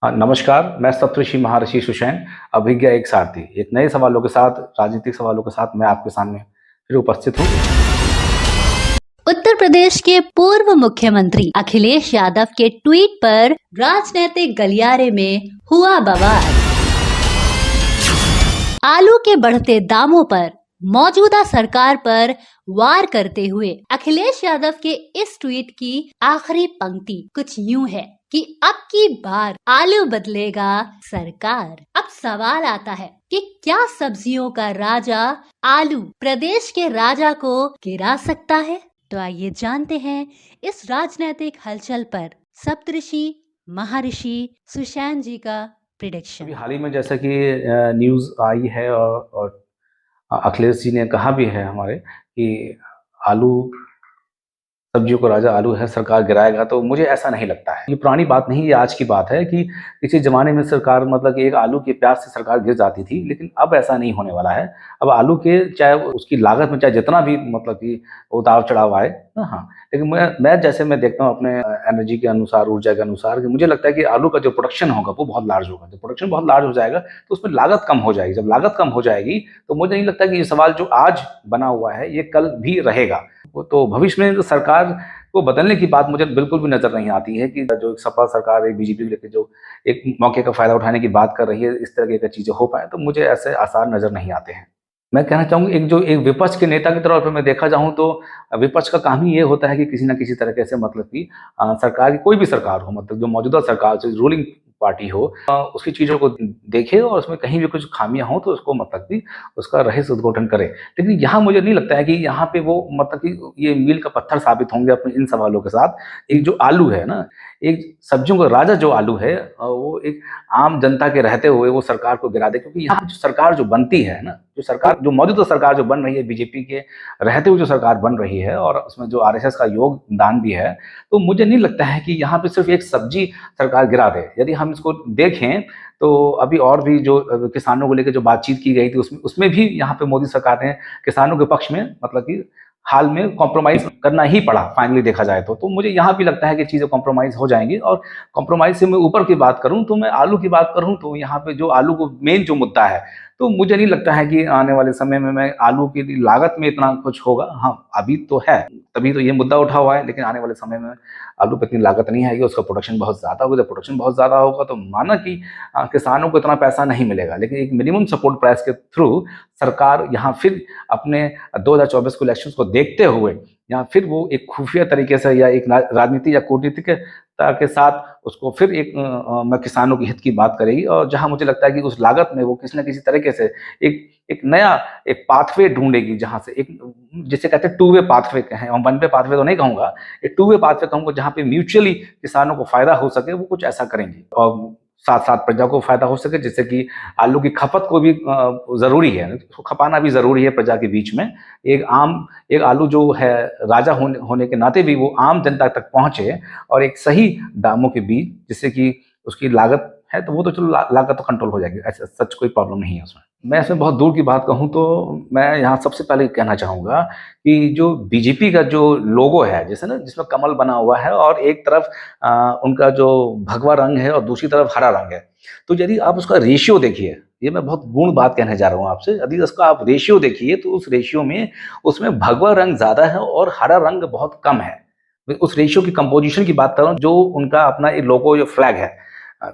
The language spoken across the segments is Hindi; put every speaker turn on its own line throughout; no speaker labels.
नमस्कार, मैं सप्तऋषि महर्षि सुषैन, अभिज्ञ एक सारथी। एक नए सवालों के साथ, राजनीतिक सवालों के साथ मैं आपके सामने फिर उपस्थित हूँ।
उत्तर प्रदेश के पूर्व मुख्यमंत्री अखिलेश यादव के ट्वीट पर राजनीतिक गलियारे में हुआ बवाल। आलू के बढ़ते दामों पर मौजूदा सरकार पर वार करते हुए अखिलेश यादव के इस ट्वीट की आखिरी पंक्ति कुछ यूं है कि अब की बार आलू बदलेगा सरकार। अब सवाल आता है कि क्या सब्जियों का राजा आलू प्रदेश के राजा को गिरा सकता है? तो आइए जानते हैं इस राजनीतिक हलचल पर सप्तऋषि महर्षि सुषैन जी का प्रिडिक्शन।
हाल ही में जैसा कि न्यूज़ आई है और अखिलेश जी ने कहा भी है हमारे कि आलू सब्जियों को राजा आलू है, सरकार गिराएगा। तो मुझे ऐसा नहीं लगता है। ये पुरानी बात नहीं, ये आज की बात है कि किसी ज़माने में सरकार मतलब कि एक आलू के प्याज से सरकार गिर जाती थी, लेकिन अब ऐसा नहीं होने वाला है। अब आलू के चाहे उसकी लागत में चाहे जितना भी मतलब कि उतार-चढ़ाव आए, हाँ, लेकिन मैं जैसे मैं देखता हूँ अपने एनर्जी के अनुसार, ऊर्जा के अनुसार कि मुझे लगता है कि आलू का जो प्रोडक्शन होगा वो बहुत लार्ज होगा। जब प्रोडक्शन बहुत लार्ज हो जाएगा तो उसमें लागत कम हो जाएगी। जब लागत कम हो जाएगी तो मुझे नहीं लगता कि ये सवाल जो आज बना हुआ है ये कल भी रहेगा। तो भविष्य में तो सरकार को बदलने की बात मुझे बिल्कुल भी नज़र नहीं आती है कि जो सपा सरकार एक बीजेपी को लेकर जो एक मौके का फ़ायदा उठाने की बात कर रही है, इस तरह की चीज़ें हो पाएँ, तो मुझे ऐसे आसार नज़र नहीं आते हैं। मैं कहना चाहूँगा एक विपक्ष के नेता के तौर पे मैं देखा जाऊँ तो विपक्ष का काम ही ये होता है कि किसी न किसी तरीके से मतलब कि सरकार की कोई भी सरकार हो, मतलब जो मौजूदा सरकार जो रूलिंग पार्टी हो, उसकी चीज़ों को देखे और उसमें कहीं भी कुछ खामियां हों तो उसको मतलब कि उसका रहस्य उद्घाटन करे। लेकिन यहाँ मुझे नहीं लगता है कि यहाँ पे वो मतलब कि ये मील का पत्थर साबित होंगे अपने इन सवालों के साथ। एक जो आलू है ना, एक सब्जियों का राजा जो आलू है, वो एक आम जनता के रहते हुए वो सरकार को गिरा दे, क्योंकि यहाँ पे जो सरकार जो बनती है ना, जो मौजूदा सरकार जो बन रही है बीजेपी के रहते हुए जो सरकार बन रही है और उसमें जो आरएसएस का योगदान भी है, तो मुझे नहीं लगता है कि यहाँ पे सिर्फ एक सब्जी सरकार गिरा दे। यदि हम इसको देखें तो अभी और भी जो किसानों को लेकर जो बातचीत की गई थी उसमें भी यहाँ पे मोदी सरकार ने किसानों के पक्ष में मतलब कि हाल में कॉम्प्रोमाइज़ करना ही पड़ा फाइनली देखा जाए तो मुझे यहाँ भी लगता है कि चीज़ें कॉम्प्रोमाइज़ हो जाएंगी। और कॉम्प्रोमाइज़ से मैं ऊपर की बात करूँ तो मैं आलू की बात करूँ तो यहाँ पे जो आलू को मेन जो मुद्दा है, तो मुझे नहीं लगता है कि आने वाले समय में मैं आलू की लागत में इतना कुछ होगा। हाँ, अभी तो है, तभी तो ये मुद्दा उठा हुआ है, लेकिन आने वाले समय में आलू पे इतनी लागत नहीं आएगी, उसका प्रोडक्शन बहुत ज़्यादा होगा। जब प्रोडक्शन बहुत ज़्यादा होगा तो माना कि किसानों को इतना पैसा नहीं मिलेगा, लेकिन एक मिनिमम सपोर्ट प्राइस के थ्रू सरकार यहाँ फिर अपने 2024 के इलेक्शंस को देखते हुए या फिर वो एक खुफिया तरीके से या एक राजनीति या कूटनीतिकता के साथ उसको फिर एक किसानों के हित की बात करेगी। और जहां मुझे लगता है कि उस लागत में वो किसी न किसी तरीके से एक नया एक पाथवे ढूंढेगी, जहां से एक जिसे कहते हैं टू वे पाथवे कहें, हम वन वे पाथवे तो नहीं कहूंगा, एक टू वे पाथवे कहूंगा, जहां पे म्यूचुअली किसानों को फायदा हो सके, वो कुछ ऐसा करेंगे और साथ साथ प्रजा को फायदा हो सके, जिससे कि आलू की खपत को भी ज़रूरी है, उसको खपाना भी ज़रूरी है प्रजा के बीच में। एक आलू जो है राजा होने के नाते भी वो आम जनता तक पहुंचे और एक सही दामों के बीच, जिससे कि उसकी लागत है तो वो तो चलो लागत तो कंट्रोल हो जाएगी, ऐसा सच कोई प्रॉब्लम नहीं है उसमें। मैं इसमें बहुत दूर की बात कहूँ तो मैं यहाँ सबसे पहले कहना चाहूँगा कि जो बीजेपी का जो लोगो है, जैसे ना जिसमें कमल बना हुआ है और एक तरफ उनका जो भगवा रंग है और दूसरी तरफ हरा रंग है, तो यदि आप उसका रेशियो देखिए, ये मैं बहुत गुण बात कहने जा रहा हूँ आपसे, यदि उसका आप रेशियो देखिए तो उस रेशियो में उसमें भगवा रंग ज़्यादा है और हरा रंग बहुत कम है। उस रेशियो की कंपोजिशन की बात कर रहा हूँ, जो उनका अपना एक लोगो जो फ्लैग है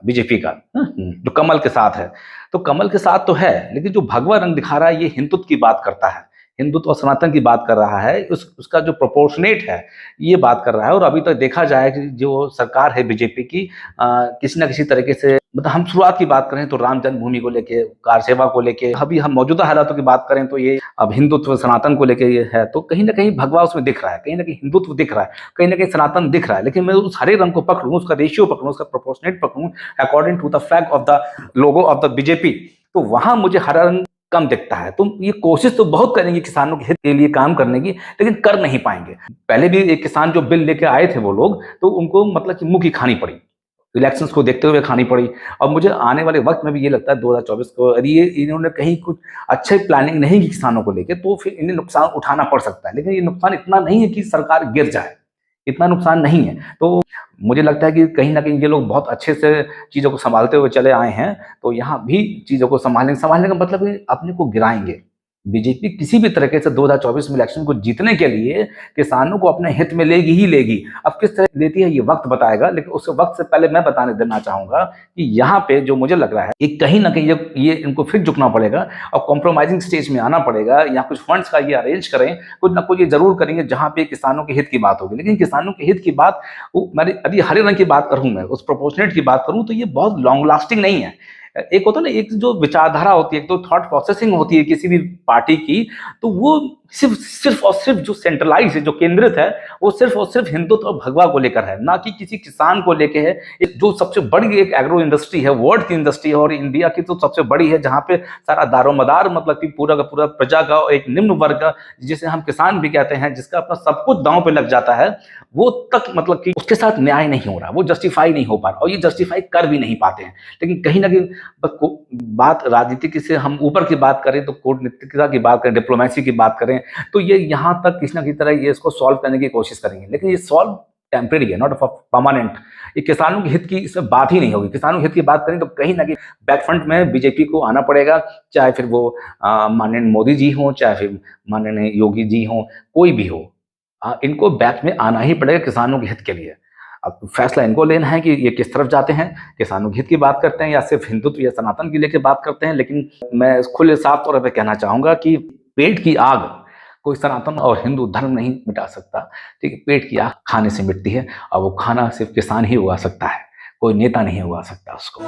बीजेपी का, जो कमल के साथ है, तो कमल के साथ तो है, लेकिन जो भगवा रंग दिखा रहा है ये हिंदुत्व की बात करता है, हिंदुत्व और सनातन की बात कर रहा है, उसका जो प्रोपोर्शनेट है ये बात कर रहा है। और अभी तक देखा जाए कि जो सरकार है बीजेपी की, किसी न किसी तरीके से, मतलब हम शुरुआत की बात करें तो राम जन्मभूमि को लेके, कार सेवा को लेके, अभी हम मौजूदा हालातों की बात करें तो ये अब हिंदुत्व सनातन को लेके ये है, तो कहीं ना कहीं भगवा उसमें दिख रहा है, कहीं ना कहीं हिंदुत्व दिख रहा है, कहीं ना कहीं सनातन दिख रहा है। लेकिन मैं उस हरे रंग को पकड़ूं, उसका रेशियो पकड़ूं, उसका प्रोपोर्शनेट पकड़ूं according to the flag of the logo of the BJP, तो वहां मुझे हरा रंग कम दिखता है। तो ये कोशिश तो बहुत करेंगे किसानों के हित के लिए काम करने की, लेकिन कर नहीं पाएंगे। पहले भी एक किसान जो बिल लेके आए थे वो लोग, तो उनको मतलब कि मुंह की खानी पड़ी, इलेक्शंस को देखते हुए खानी पड़ी। और मुझे आने वाले वक्त में भी ये लगता है 2024 को यदि ये इन्होंने कहीं कुछ अच्छे प्लानिंग नहीं की किसानों को लेकर, तो फिर इन्हें नुकसान उठाना पड़ सकता है। लेकिन ये नुकसान इतना नहीं है कि सरकार गिर जाए, इतना नुकसान नहीं है। तो मुझे लगता है कि कहीं ना कहीं ये लोग बहुत अच्छे से चीज़ों को संभालते हुए चले आए हैं, तो यहाँ भी चीज़ों को संभालने का मतलब है अपने को गिराएंगे। बीजेपी किसी भी तरीके से 2024 में इलेक्शन को जीतने के लिए किसानों को अपने हित में लेगी ही लेगी। अब किस तरह लेती है ये वक्त बताएगा, लेकिन उस वक्त से पहले मैं बताने देना चाहूंगा कि यहाँ पे जो मुझे लग रहा है कि कहीं ना कहीं ये इनको फिर झुकना पड़ेगा और कॉम्प्रोमाइजिंग स्टेज में आना पड़ेगा, या कुछ फंड्स का ये अरेंज करें, कुछ ना कुछ ये जरूर करेंगे जहाँ पे किसानों के हित की बात होगी। लेकिन किसानों के हित की बात, मैं यदि हरे रंग की बात करूँ, मैं उस प्रोपोर्शनेट की बात करूँ, तो ये बहुत लॉन्ग लास्टिंग नहीं है। एक होता है ना, एक जो विचारधारा होती है, एक तो थॉट प्रोसेसिंग होती है किसी भी पार्टी की, तो वो सिर्फ और सिर्फ जो सेंट्रलाइज है, जो केंद्रित है, वो सिर्फ और सिर्फ हिंदुत्व और भगवा को लेकर है, ना कि किसी किसान को लेकर है। जो सबसे बड़ी एक एग्रो इंडस्ट्री है, वर्ल्ड की इंडस्ट्री है, और इंडिया की तो सबसे बड़ी है, जहाँ पे सारा दारोमदार, मतलब कि पूरा का पूरा प्रजा का एक निम्न वर्ग का, जिसे हम किसान भी कहते हैं, जिसका अपना सब कुछ दांव पे लग जाता है, वो तक मतलब कि उसके साथ न्याय नहीं हो रहा, वो जस्टिफाई नहीं हो पा रहा, और ये जस्टिफाई कर भी नहीं पाते हैं। लेकिन कहीं ना कहीं बात राजनीति से हम ऊपर की बात करें, तो कूटनीतिकता की बात करें, डिप्लोमेसी की बात करें, तो ये यहाँ तक किसी ना किसी तरह ये इसको सॉल्व करने की कोशिश करेंगे। लेकिन ये सॉल्व टेम्परेरी है, नॉट परमानेंट। ये किसानों के हित की इसमें बात ही नहीं होगी। किसानों के हित की बात करें तो कहीं ना कहीं बैकफ्रंट में बीजेपी को आना पड़ेगा, चाहे फिर वो माननीय मोदी जी हों, चाहे फिर माननीय योगी जी हों, कोई भी हो, इनको बैक में आना ही पड़ेगा किसानों के हित के लिए। अब फैसला इनको लेना है कि ये किस तरफ जाते हैं, किसानों के हित की बात करते हैं या सिर्फ हिंदुत्व या सनातन की लेकर बात करते हैं। लेकिन मैं खुले साफ तौर पर कहना चाहूँगा कि पेट की आग कोई सनातन और हिंदू धर्म नहीं मिटा सकता। ठीक है, पेट की आग खाने से मिटती है, और वो खाना सिर्फ किसान ही उगा सकता है, कोई नेता नहीं उगा सकता उसको।